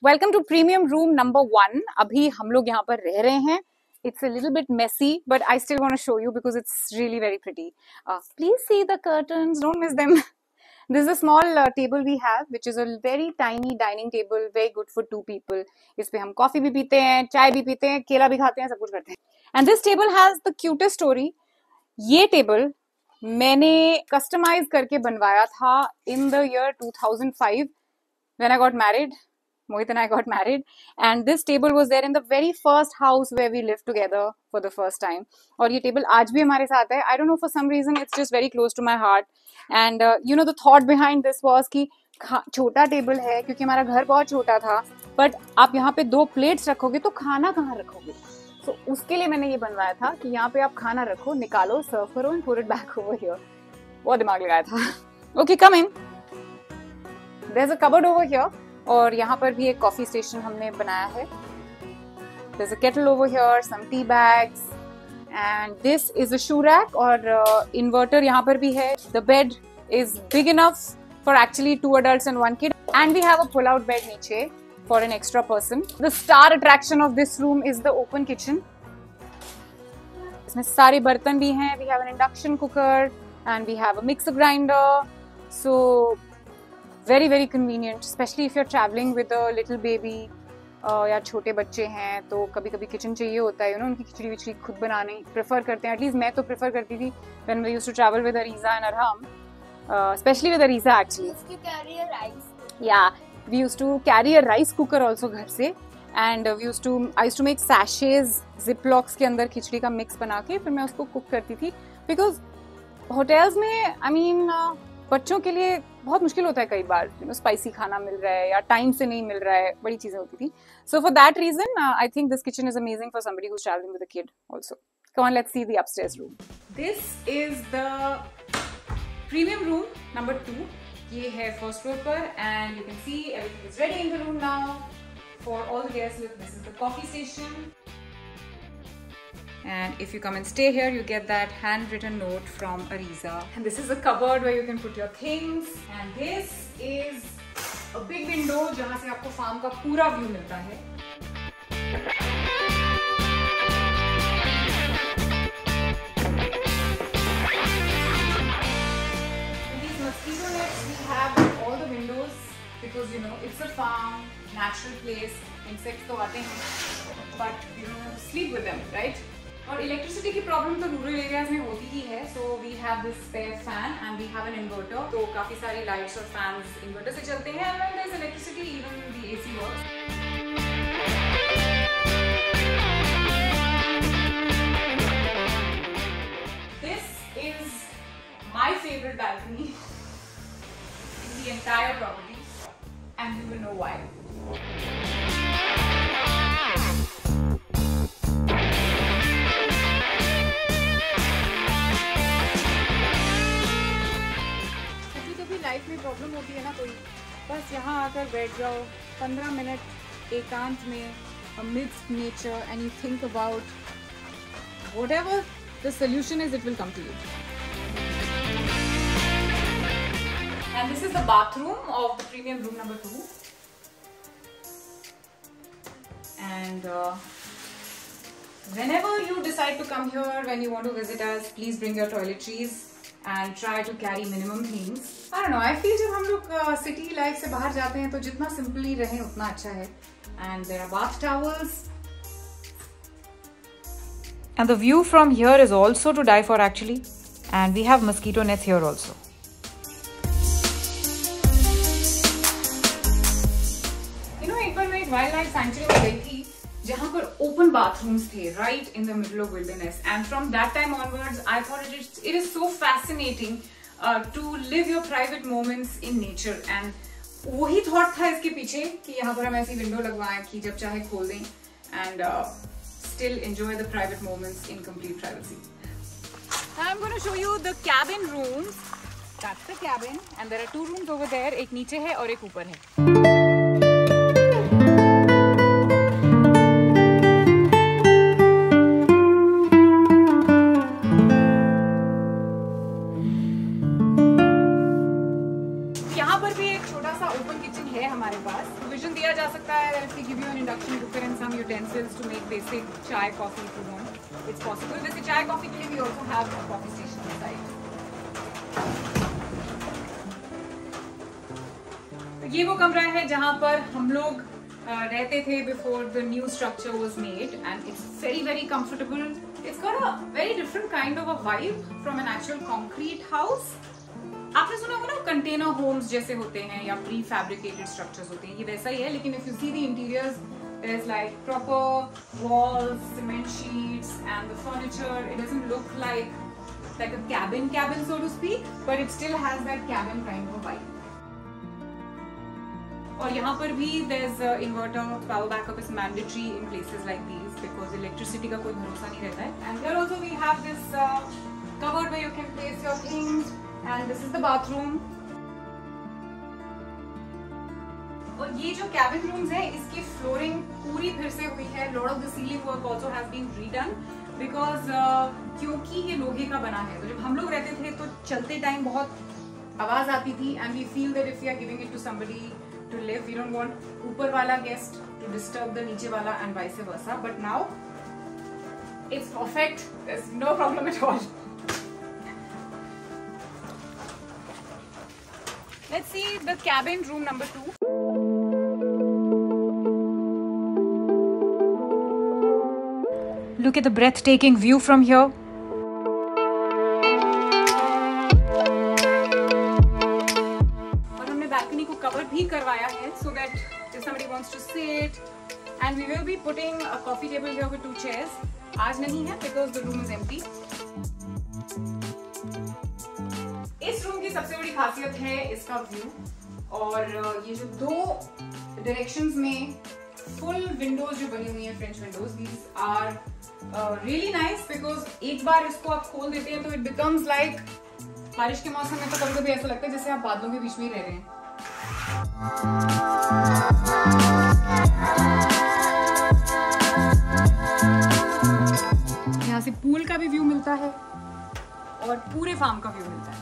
Welcome to premium room number 1। अभी हम लोग यहाँ पर रह रहे हैं. It's a little bit messy, but I still want to show you because it's really very pretty. Please see the curtains, don't miss them. This is a small table we have, which is a very tiny dining table, very good for 2 people. इस पे हम coffee भी पीते हैं, चाय भी पीते हैं, केला भी खाते हैं, सब कुछ करते हैं. And this table has the cutest story. ये टेबल मैंने कस्टमाइज करके बनवाया था in the year 2005 when I got married. Mohit and I got married, and this table was there in the very first house where we lived together for the first time. और ये table आज भी हमारे साथ है. I don't know, for some reason it's just very close to my heart. And you know, the thought behind this was कि छोटा table है क्योंकि हमारा घर बहुत छोटा था, बट आप यहाँ पे 2 प्लेट्स रखोगे तो खाना कहाँ रखोगे. So उसके लिए मैंने ये बनवाया था कि यहाँ पे आप खाना रखो, निकालो, सर्व करो and put it back over here. बहुत दिमाग लगाया था. Okay, come in. There's a cupboard over here. और यहाँ पर भी एक कॉफी स्टेशन हमने बनाया है. There's a kettle over here, some tea bags, and this is a shoe rack और inverter यहाँ पर भी है. The bed is big enough for actually 2 adults and 1 kid, and we have a pull-out bed नीचे for an extra person. The star attraction of this room is the open kitchen. इसमें सारे बर्तन भी हैं. We have an induction cooker and we have a mixer grinder. So very very convenient, especially if you're traveling with a little baby या छोटे बच्चे हैं तो कभी कभी किचन चाहिए होता है. उनकी खिचड़ी विचड़ी खुद बनाने प्रेफर करते हैं. एटलीस्ट मैं तो प्रेफर करती थी when we used to travel with Ariza and Arham, especially with Ariza actually. Used to carry a rice. Yeah, we used to carry a rice cooker also घर से, and I used to make sachets, ziplocks के अंदर खिचड़ी का mix बना के फिर मैं उसको कुक करती थी. बिकॉज होटल्स में I mean बच्चों के लिए बहुत मुश्किल होता है कई बार, स्पाइसी खाना मिल रहा है या टाइम से नहीं मिल रहा है, बड़ी चीजें होती थी. So for that reason I think this kitchen is amazing for somebody who is travelling with a kid also. Come on, let's see the upstairs room. This is the premium room number 2. ये है first floor पर and you can see everything is ready in the room now for all the guests. This is the coffee station. And if you come and stay here, you get that handwritten note from Ariza. And this is a cupboard where you can put your things. And this is a big window जहाँ से आपको farm का पूरा view मिलता है. With these mosquito nets, we have all the windows because you know it's a farm, natural place. Insects तो आते हैं, but you don't have to sleep with them, right? और इलेक्ट्रिसिटी की प्रॉब्लम तो रूरल एरियाज में होती ही है. So we have this spare fan and we have an inverter. तो काफी सारे लाइट्स और फैंस इन्वर्टर से चलते हैं. And when there is electricity even the AC works. This is my favourite balcony in the entire property and you will know why. Life में problem होती है ना कोई, बस यहाँ आकर बैठ जाओ 15 मिनट एकांत में amidst nature and you think about whatever the solution is, it will come to you. And this is the bathroom of the premium room number 2. And whenever you decide to come here, when you want to visit us, please bring your toiletries and try to carry minimum things. I don't know, I feel जब हम लोग city life से बाहर जाते हैं तो जितना simply रहें उतना अच्छा है. And there are bath towels. And the view from here is also to die for actually. And we have mosquito nets here also. You know, एक बार मैं एक वाइल्ड लाइफ सैंक्चुरी में गई थी जहाँ पर ओपन बाथरूम्स थे right in the middle of wilderness. And from that time onwards I thought it is so fascinating to live your private moments in nature. And वही थॉट था इसके पीछे कि यहाँ पर हम ऐसी विंडो लगवाएं कि जब चाहे खोल दें and still enjoy the private moments in complete privacy. I am going to show you the cabin rooms. That's the cabin and there are 2 rooms over there. एक नीचे है और एक ऊपर है. हमारे पास प्रोविजन दिया जा सकता है that if we give you an induction cooker and some utensils to make basic chai coffee if you want, it's possible. वैसे chai coffee के लिए we also have a coffee station inside. तो ये वो कमरा है जहाँ पर हम लोग रहते थे before the new structure was made, and it's very comfortable. It's got a very different kind of a vibe from an actual concrete house. आपने सुना होगा ना कंटेनर होम्स जैसे होते हैं या प्री फैब्रिकेटेड स्ट्रक्चर्स होते हैं, ये वैसा ही है, लेकिन if you see the interiors there is like proper walls, cement sheets and the furniture. It doesn't look like a cabin so to speak, but it still has that cabin kind of vibe. और यहाँ पर भी there's inverter, power backup is mandatory in places like these because electricity का कोई भरोसा नहीं रहता है. And here also we have this cupboard where you can place your things, and this is the bathroom. और ये जो cabin rooms है इसकी flooring पूरी फिर से हुई है. Lot of the ceiling work also has been redone because क्योंकि ये लोहे का बना है, तो जब हम लोग रहते थे तो चलते टाइम बहुत आवाज आती थी, and we feel that if we are giving it to somebody to live, we don't want ऊपर वाला guest to disturb the नीचे वाला and vice versa. But now it's perfect. There's no problem at all. Let's see the cabin room number 2. Look at the breathtaking view from here. भी करवाया है so that if somebody wants to sit, and we will be putting a coffee table here with 2 chairs. आज नहीं है because the room is empty. इस room की सबसे बड़ी खासियत है इसका व्यू, और ये जो 2 डायरेक्शंस में फुल विंडोज जो बनी हुई है, French Windows, these are really nice because एक बार इसको आप खोल देते हैं तो it becomes like, बारिश के मौसम में तो कभी-कभी ऐसा लगता है जैसे आप बादलों के बीच में ही रह रहे हैं. यहाँ से पूल का भी व्यू मिलता है और पूरे फार्म का व्यू मिलता है.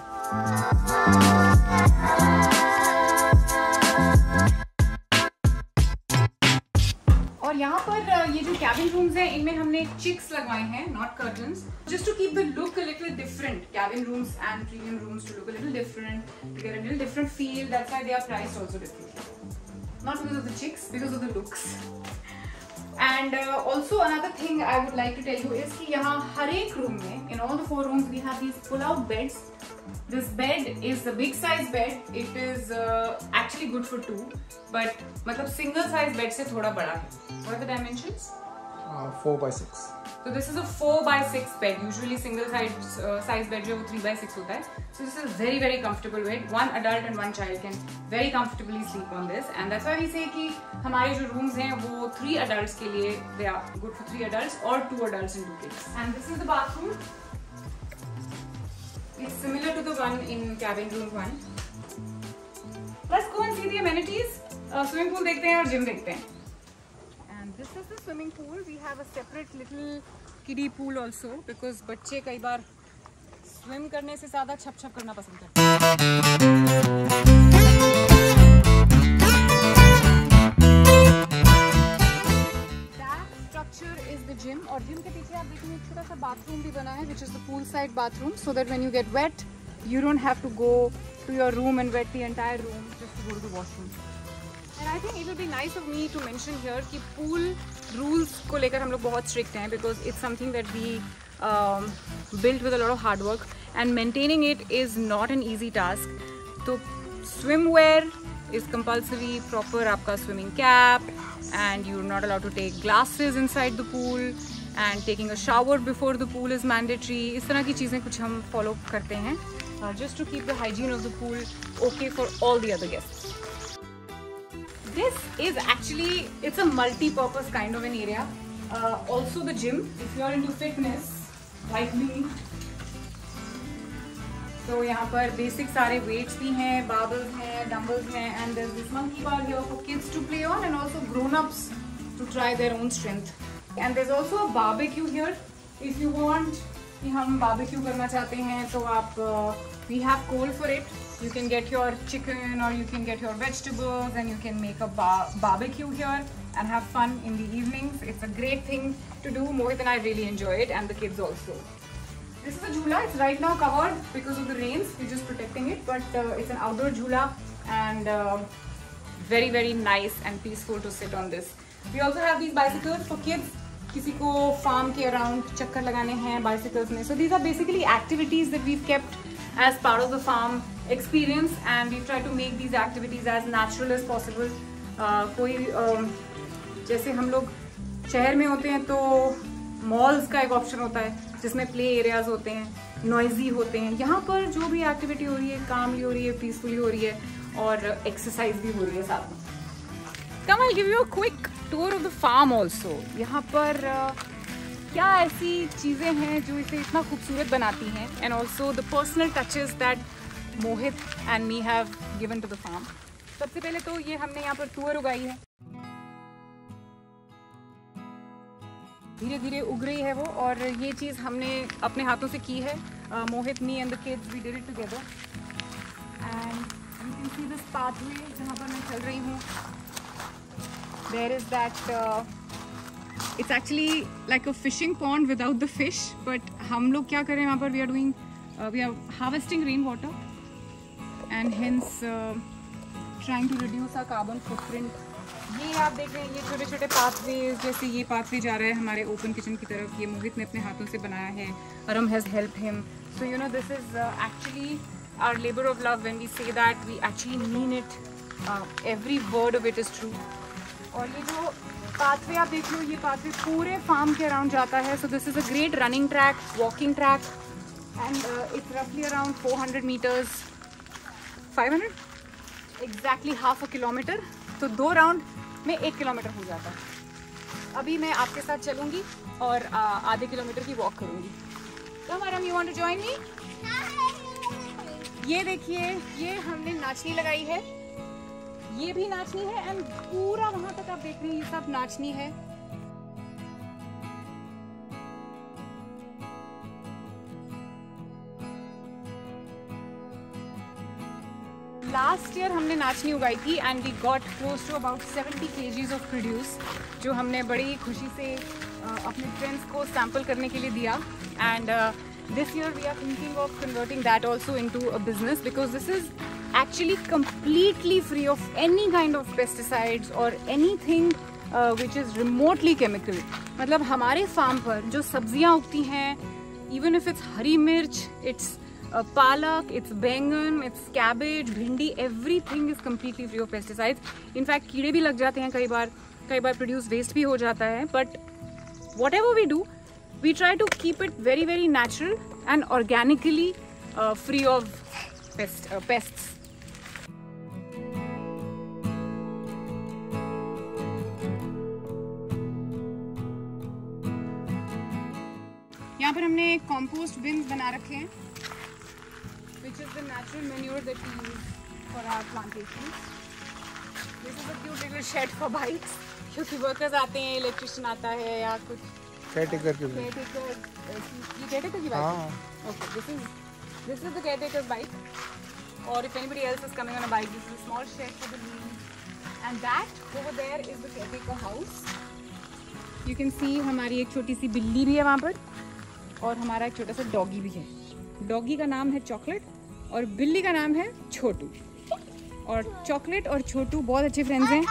और यहाँ पर ये जो कैबिन रूम्स हैं इनमें हमने चिक्स लगवाए हैं, not curtains, just to keep the look a little different. Cabin rooms and premium rooms to look a little different, to get a little different feel. That's why they are priced also differently. Not because of the chicks, because of the looks. And also another thing I would like to tell you is कि यहाँ हर एक room में, in all the 4 rooms, we have these pull-out beds. This bed is the big size bed. It is actually good for 2, but मतलब single size bed से थोड़ा बड़ा है. What are the dimensions? 4x6. So this is a 4x6 bed. Usually single size bed जो वो 3x6 होता है. So this is very comfortable bed. 1 adult and 1 child can very comfortably sleep on this, and that's why we say कि हमारे जो rooms हैं वो 3 adults के लिए they are good for 3 adults or 2 adults and 2 kids. And this is the bathroom. It's similar to the one in cabin room 1. Let's go and see the amenities. Swimming pool देखते हैं और gym देखते हैं. And this is the swimming pool. We have a separate little kiddie pool also because बच्चे कई बार swim करने से ज़्यादा छप करना पसंद करते हैं. Is the gym, और gym के पीछे आप देखेंगे एक छोटा सा बाथरूम भी बना है, which is the poolside bathroom, so that when you get wet, you don't have to go to your room and wet the entire room just to go to the washroom. And I think it will be nice of me to mention here कि pool rules को लेकर हम लोग बहुत strict हैं because it's something that we built with a lot of hard work, and maintaining it is not an easy task. तो swimwear is compulsory, proper आपका swimming cap, and you're not allowed to take glasses inside the pool, and taking a shower before the pool is mandatory. इस तरह की चीज़ें कुछ हम follow करते हैं just to keep the hygiene of the pool okay for all the other guests. This is actually, it's a multi-purpose kind of an area. Also the gym, if you are into fitness like me, तो यहाँ पर basic सारे weights भी हैं, barbels हैं, dumbbells हैं, and there's this monkey bar here for kids to play on and also grown-ups to try their own strength. And there's also a barbecue here. If you want कि हम barbecue करना चाहते हैं तो आप we have coal for it. You can get your chicken or you can get your vegetables and you can make a barbecue here and have fun in the evenings. It's a great thing to do. Mohit and I really enjoy it, and the kids also. This is a jhula. It's right now covered because of the rains. We're just protecting it, but it's an outdoor jhula and very, very nice and peaceful to sit on this. We also have these bicycles for kids. किसी को farm के around चक्कर लगाने हैं bicycles में. So these are basically activities that we've kept as part of the farm experience, and we try to make these activities as natural as possible. कोई जैसे हम लोग शहर में होते हैं तो मॉल्स का एक ऑप्शन होता है जिसमें प्ले एरियाज होते हैं, नॉइजी होते हैं. यहाँ पर जो भी एक्टिविटी हो रही है कामली हो रही है, पीसफुली हो रही है और एक्सरसाइज भी हो रही है साथ में. Come, I'll give you a quick tour of the farm also. यहाँ पर क्या ऐसी चीज़ें हैं जो इसे इतना खूबसूरत बनाती हैं, and also the personal touches that Mohit and me have given to the farm. सबसे पहले तो ये हमने यहाँ पर तुअर उगाई है, धीरे धीरे उग रही है वो, और ये चीज़ हमने अपने हाथों से की है. Mohit, me and the kids, we did it together. And you can see this pathway जहाँ पर मैं चल रही हूँ. There is that, it's actually like a fishing pond without the fish, but हम लोग क्या करें वहाँ पर, we are harvesting rainwater and hence trying to reduce our carbon footprint. ये आप देख रहे हैं ये छोटे छोटे pathways, जैसे ये pathway जा रहा है हमारे open kitchen की तरफ. ये मोहित ने अपने हाथों से बनाया है. Aram has helped him. So you know, this is actually our labor of love. When we say that, we actually mean it. Every word of it is true. और ये जो pathway आप देख लो, ये pathway पूरे farm के around जाता है. So this is a great running track, walking track, and it's roughly around 400 meters, 500, exactly half a kilometer. तो 2 राउंड में 1 किलोमीटर हो जाता है. अभी मैं आपके साथ चलूँगी और आधे किलोमीटर की वॉक करूँगी. Come, Aram, you want to join me? ये देखिए, ये हमने नाचनी लगाई है. ये भी नाचनी है एंड पूरा वहां तक आप देख रहे हैं ये सब नाचनी है. लास्ट ईयर हमने नाचनी उगाई थी and we got close to about 70 kgs of produce, जो हमने बड़ी खुशी से अपने फ्रेंड्स को सैंपल करने के लिए दिया. And this year we are thinking of converting that also into a business, because this is actually completely free of any kind of pesticides or anything which is remotely chemical. मतलब हमारे farm पर जो सब्जियां उगती हैं, even if it's हरी मिर्च, it's palak, it's बैंगन, it's cabbage, भिंडी, everything is completely free of pesticides. In fact कीड़े भी लग जाते हैं कई बार प्रोड्यूस वेस्ट भी हो जाता है, but whatever we do, we try to keep it very, very natural and organically free of pests. यहाँ पर हमने compost bins बना रखे हैं, which is the natural manure that we use for our plantation. This is a cute little shed for bikes, क्योंकि workers आते हैं, electrician आता है या कुछ caretaker की बाइक. ये caretaker की बाइक. हाँ. Okay, this is the caretaker's bike. Or if anybody else is coming on a bike, this is a small shed for the meal. And that over there is the caretaker house. You can see हमारी एक छोटी सी बिल्ली भी है वहाँ पर, और हमारा एक छोटा सा डॉगी भी है. डॉगी का नाम है चॉकलेट और बिल्ली का नाम है छोटू. और चॉकलेट और छोटू बहुत अच्छे फ्रेंड्स हैं.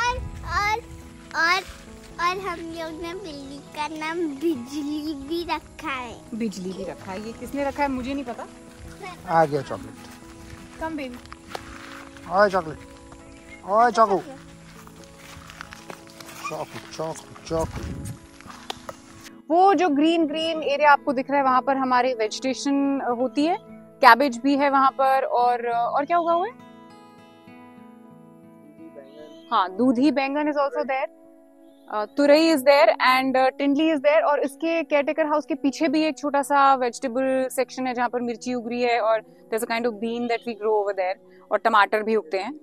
और हम लोग ने बिल्ली का नाम बिजली भी रखा है. बिजली भी रखा है. ये किसने रखा है मुझे नहीं पता. आ गया चॉकलेट. Come baby. ओए चॉकलेट. ओए चॉकू. चॉकू. वो जो ग्रीन एरिया आपको दिख रहा है, वहाँ पर हमारी वेजिटेशन होती है. कैबेज भी है वहाँ पर, और क्या उगा हुआ है? हाँ, dudhi baingan is also there. Turai is there and tindli is there. और इसके केयरटेकर हाउस के पीछे भी एक छोटा सा वेजिटेबल सेक्शन है जहाँ पर मिर्ची उग रही है, और there is a kind of bean that we grow over there, और टमाटर भी उगते हैं.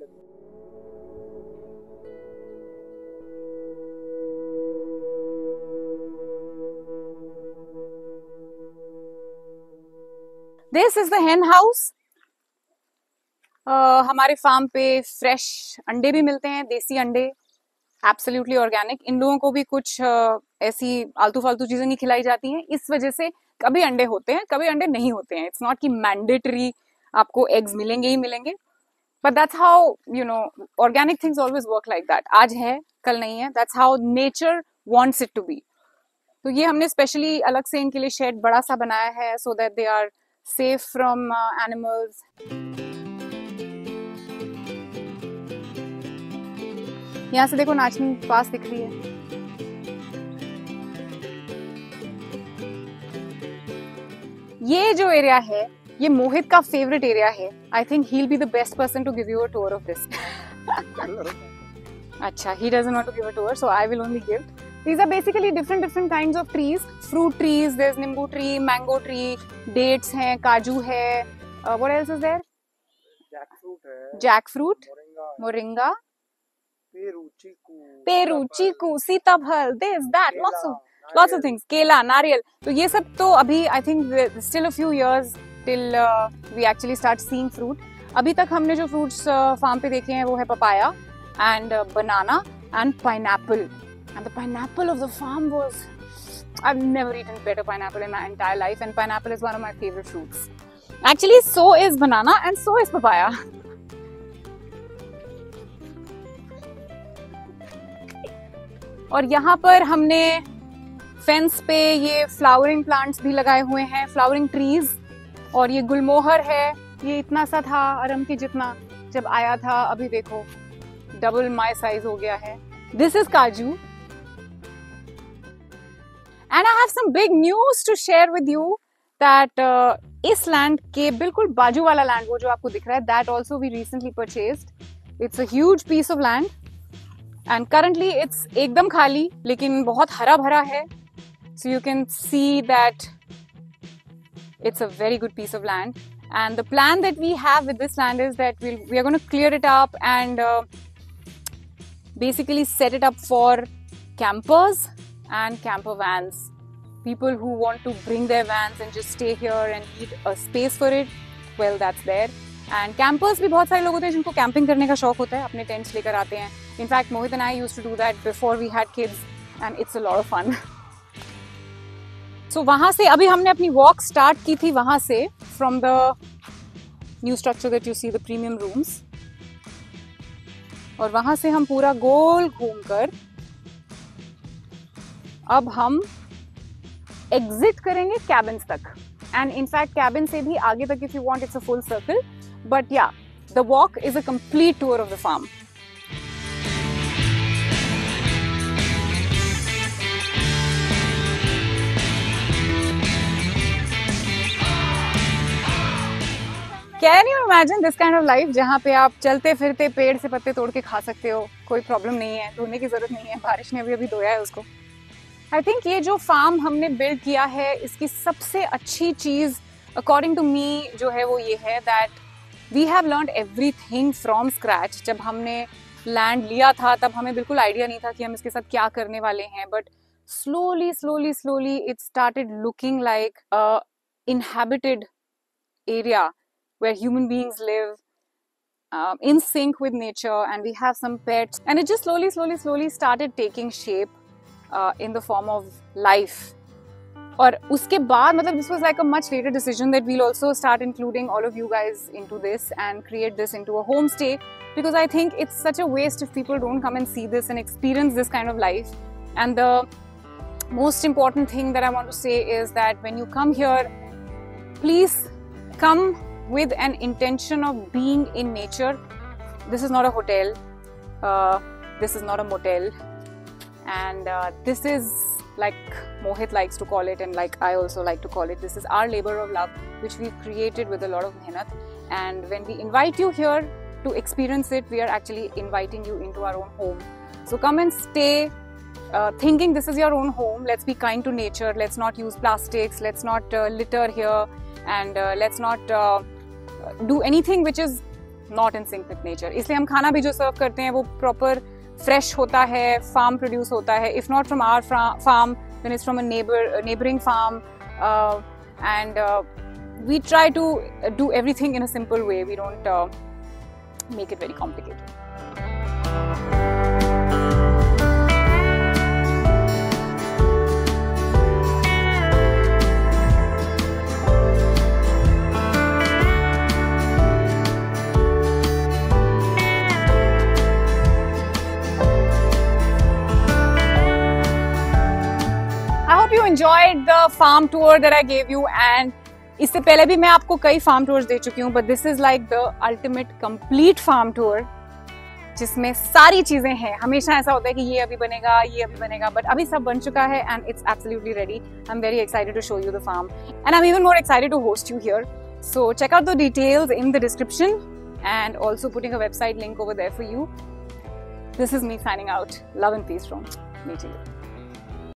This is the hen house. हमारे फार्म पे फ्रेश अंडे भी मिलते हैं, देसी अंडे, एब्सोल्युटली ऑर्गेनिक। इन लोगों को भी कुछ ऐसी आलतू फालतू चीजें नहीं खिलाई जाती हैं, इस वजह से कभी अंडे होते हैं, कभी अंडे नहीं होते हैं। इट्स नॉट कि मैंडेटरी आपको एग्स मिलेंगे ही मिलेंगे, but that's how you know organic things always work like that. आज है कल नहीं है, that's how nature wants it to be. तो ये हमने स्पेशली अलग से इनके लिए शेड बड़ा सा बनाया है so that they are safe from animals. यहाँ से देखो नाचनी पास दिख रही है। ये जो एरिया है ये मोहित का फेवरेट एरिया है। I think he will be the best person to give you a tour of this. अच्छा, he doesn't want to give a tour, so I will only give. These are basically different kinds of trees, fruit trees. There's nimbu tree, mango tree, dates हैं, काजू है. What else is there? Jackfruit है. Jackfruit, moringa. moringa, पेरू, पेरू, चीकू, सीताफल, this, that, lots of things. केला, नारियल. तो ये सब तो अभी I think still a few years till we actually start seeing fruit. अभी तक हमने जो fruits farm पे देखे हैं वो है papaya and banana and pineapple. And the pineapple of the farm was, I've never eaten better pineapple in my entire life, and pineapple is one of my favorite fruits. Actually, so is banana and so is papaya. और यहाँ पर हमने fence पे ये flowering plants भी लगाए हुए हैं, फ्लावरिंग ट्रीज। और ये गुलमोहर है, ये इतना सा था अरम की जितना जब आया था, अभी देखो डबल माई साइज हो गया है। This is kaju and I have some big news to share with you that इस लैंड के बिल्कुल बाजू वाला लैंड, वो जो आपको दिख रहा है, that also we recently purchased. It's a huge piece of land and currently it's एकदम खाली, लेकिन बहुत हरा भरा है। So you can see that it's a very good piece of land, and the plan that we have with this land is that we are going to clear it up and basically set it up for campers and camper vans, people who want to bring their vans and just stay here and need a space for it. Well, that's there. And campers भी बहुत सारे लोग होते हैं जिनको camping करने का शौक होता है, अपने टेंट्स लेकर आते हैं। In fact, Mohit and I used to do that before we had kids, and it's a lot of fun. So वहां से अभी हमने अपनी वॉक स्टार्ट की थी, वहां से from the new structure that you see, the premium rooms. और वहां से हम पूरा गोल घूमकर अब हम एग्जिट करेंगे कैबिन्स तक। एंड इनफैक्ट कैबिन से भी आगे तक, if you want, it's a full circle, but yeah the walk is a complete tour of the farm. Can you imagine this kind of life, जहाँ पे आप चलते फिरते पेड़ से पत्ते तोड़ के खा सकते हो, कोई प्रॉब्लम नहीं है, धोने की जरूरत नहीं है, बारिश ने अभी धोया है उसको। आई थिंक ये जो फार्म हमने बिल्ड किया है, इसकी सबसे अच्छी चीज अकॉर्डिंग टू मी जो है वो ये है that we have learned everything from scratch. जब हमने लैंड लिया था तब हमें बिल्कुल आइडिया नहीं था कि हम इसके साथ क्या करने वाले हैं, but slowly slowly slowly it started looking like a inhabited area where human beings live in sync with nature, and we have some pets, and it just slowly started taking shape in the form of life. और उसके बाद मतलब this was like a much later decision that we'll also start including all of you guys into this and create this into a homestay, because I think it's such a waste if people don't come and see this and experience this kind of life. And the most important thing that I want to say is that when you come here, please come with an intention of being in nature. This is not a hotel, this is not a motel, and this is, like Mohit likes to call it, and like I also like to call it, this is our labor of love which we've created with a lot of mehnat. And when we invite you here to experience it, we are actually inviting you into our own home. So come and stay thinking this is your own home. Let's be kind to nature, let's not use plastics, let's not litter here, and let's not do anything which is not in sync with nature. इसलिए हम खाना भी जो सर्व करते हैं वो proper fresh होता है, फार्म प्रोड्यूस होता है. If not from our farm then it's from a neighboring farm, and we try to do everything in a simple way. We don't make it very complicated. I hope you enjoyed the farm tour that I gave you, and इससे पहले भी मैं आपको कई farm tours दे चुकी हूँ, but this is like the ultimate complete farm tour जिसमें सारी चीजें हैं. हमेशा ऐसा होता है कि ये अभी बनेगा, but अभी सब बन चुका है and it's absolutely ready. I'm very excited to show you the farm, and I'm even more excited to host you here. So check out the details in the description, and also putting a website link over there for you. This is me signing out. Love and peace from me to you.